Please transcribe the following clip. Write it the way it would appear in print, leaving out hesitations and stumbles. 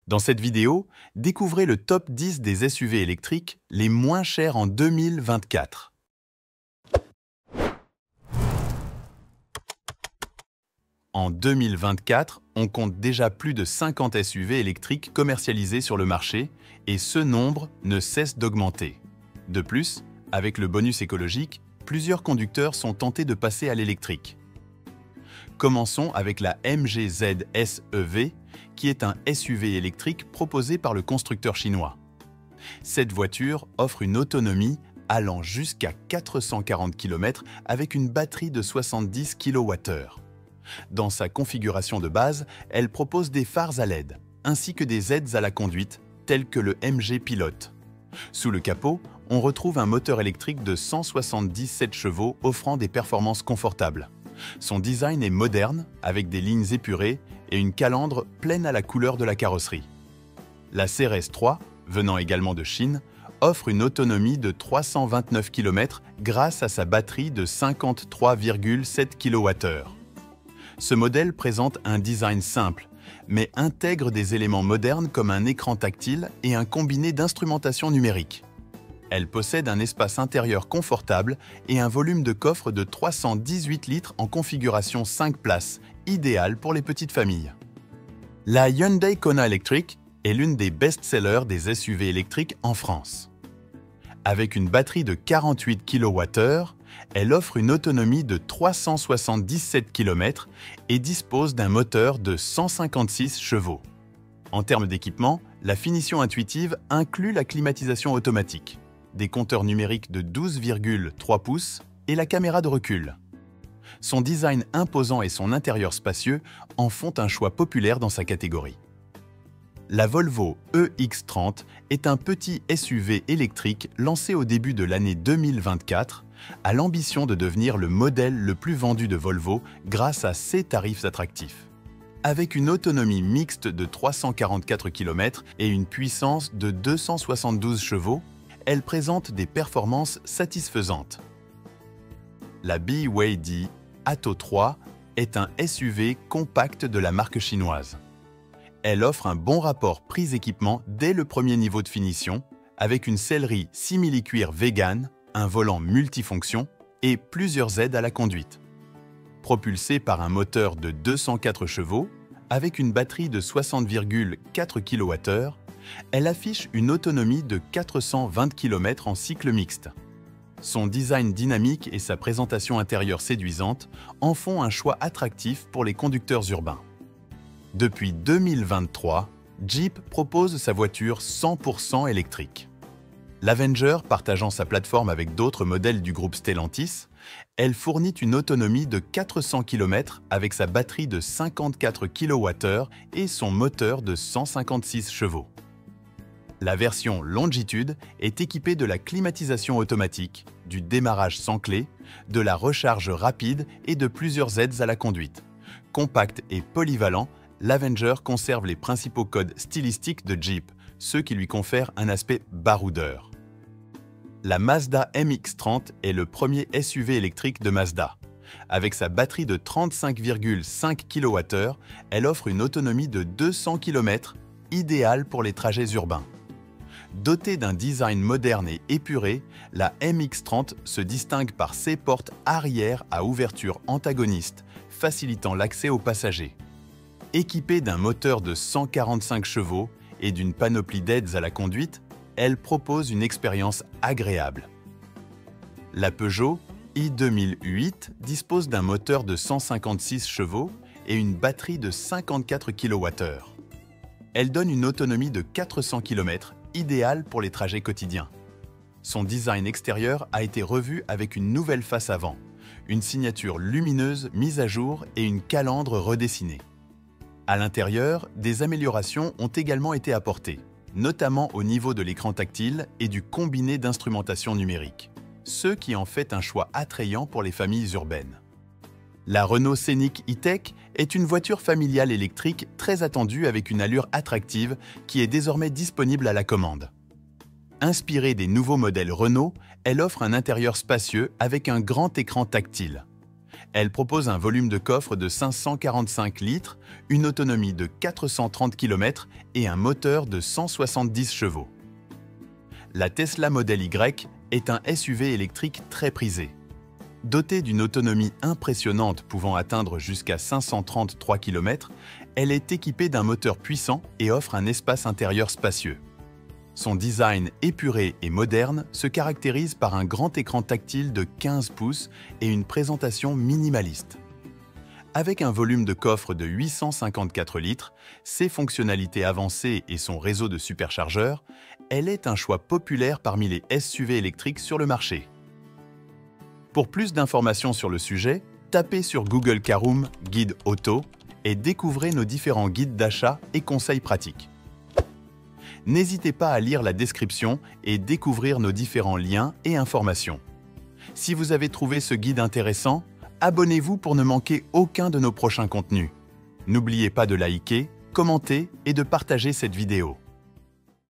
Dans cette vidéo, découvrez le top 10 des SUV électriques les moins chers en 2024. En 2024, on compte déjà plus de 50 SUV électriques commercialisés sur le marché et ce nombre ne cesse d'augmenter. De plus, avec le bonus écologique, plusieurs conducteurs sont tentés de passer à l'électrique. Commençons avec la MG-Z SEV, qui est un SUV électrique proposé par le constructeur chinois. Cette voiture offre une autonomie allant jusqu'à 440 km avec une batterie de 70 kWh. Dans sa configuration de base, elle propose des phares à LED, ainsi que des aides à la conduite, telles que le MG Pilote. Sous le capot, on retrouve un moteur électrique de 177 chevaux offrant des performances confortables. Son design est moderne, avec des lignes épurées et une calandre pleine à la couleur de la carrosserie. La CRS-3, venant également de Chine, offre une autonomie de 329 km grâce à sa batterie de 53,7 kWh. Ce modèle présente un design simple, mais intègre des éléments modernes comme un écran tactile et un combiné d'instrumentation numérique. Elle possède un espace intérieur confortable et un volume de coffre de 318 litres en configuration 5 places, idéal pour les petites familles. La Hyundai Kona Electric est l'une des best-sellers des SUV électriques en France. Avec une batterie de 48 kWh, elle offre une autonomie de 377 km et dispose d'un moteur de 156 chevaux. En termes d'équipement, la finition intuitive inclut la climatisation automatique, des compteurs numériques de 12,3 pouces et la caméra de recul. Son design imposant et son intérieur spacieux en font un choix populaire dans sa catégorie. La Volvo EX30 est un petit SUV électrique lancé au début de l'année 2024, à l'ambition de devenir le modèle le plus vendu de Volvo grâce à ses tarifs attractifs. Avec une autonomie mixte de 344 km et une puissance de 272 chevaux, elle présente des performances satisfaisantes. La BYD Atto 3 est un SUV compact de la marque chinoise. Elle offre un bon rapport prix-équipement dès le premier niveau de finition, avec une sellerie simili-cuir vegan, un volant multifonction et plusieurs aides à la conduite. Propulsée par un moteur de 204 chevaux, avec une batterie de 60,4 kWh, elle affiche une autonomie de 420 km en cycle mixte. Son design dynamique et sa présentation intérieure séduisante en font un choix attractif pour les conducteurs urbains. Depuis 2023, Jeep propose sa voiture 100% électrique. L'Avenger partageant sa plateforme avec d'autres modèles du groupe Stellantis, elle fournit une autonomie de 400 km avec sa batterie de 54 kWh et son moteur de 156 chevaux. La version Longitude est équipée de la climatisation automatique, du démarrage sans clé, de la recharge rapide et de plusieurs aides à la conduite. Compact et polyvalent, l'Avenger conserve les principaux codes stylistiques de Jeep, ceux qui lui confèrent un aspect baroudeur. La Mazda MX-30 est le premier SUV électrique de Mazda. Avec sa batterie de 35,5 kWh, elle offre une autonomie de 200 km, idéale pour les trajets urbains. Dotée d'un design moderne et épuré, la MX-30 se distingue par ses portes arrière à ouverture antagoniste, facilitant l'accès aux passagers. Équipée d'un moteur de 145 chevaux et d'une panoplie d'aides à la conduite, elle propose une expérience agréable. La Peugeot i2008 dispose d'un moteur de 156 chevaux et une batterie de 54 kWh. Elle donne une autonomie de 400 km, idéale pour les trajets quotidiens. Son design extérieur a été revu avec une nouvelle face avant, une signature lumineuse mise à jour et une calandre redessinée. À l'intérieur, des améliorations ont également été apportées, notamment au niveau de l'écran tactile et du combiné d'instrumentation numérique, ce qui en fait un choix attrayant pour les familles urbaines. La Renault Scénic E-Tech est une voiture familiale électrique très attendue avec une allure attractive qui est désormais disponible à la commande. Inspirée des nouveaux modèles Renault, elle offre un intérieur spacieux avec un grand écran tactile. Elle propose un volume de coffre de 545 litres, une autonomie de 430 km et un moteur de 170 chevaux. La Tesla Model Y est un SUV électrique très prisé. Dotée d'une autonomie impressionnante pouvant atteindre jusqu'à 533 km, elle est équipée d'un moteur puissant et offre un espace intérieur spacieux. Son design épuré et moderne se caractérise par un grand écran tactile de 15 pouces et une présentation minimaliste. Avec un volume de coffre de 854 litres, ses fonctionnalités avancées et son réseau de superchargeurs, elle est un choix populaire parmi les SUV électriques sur le marché. Pour plus d'informations sur le sujet, tapez sur Google Caroom Guide Auto et découvrez nos différents guides d'achat et conseils pratiques. N'hésitez pas à lire la description et découvrir nos différents liens et informations. Si vous avez trouvé ce guide intéressant, abonnez-vous pour ne manquer aucun de nos prochains contenus. N'oubliez pas de liker, commenter et de partager cette vidéo.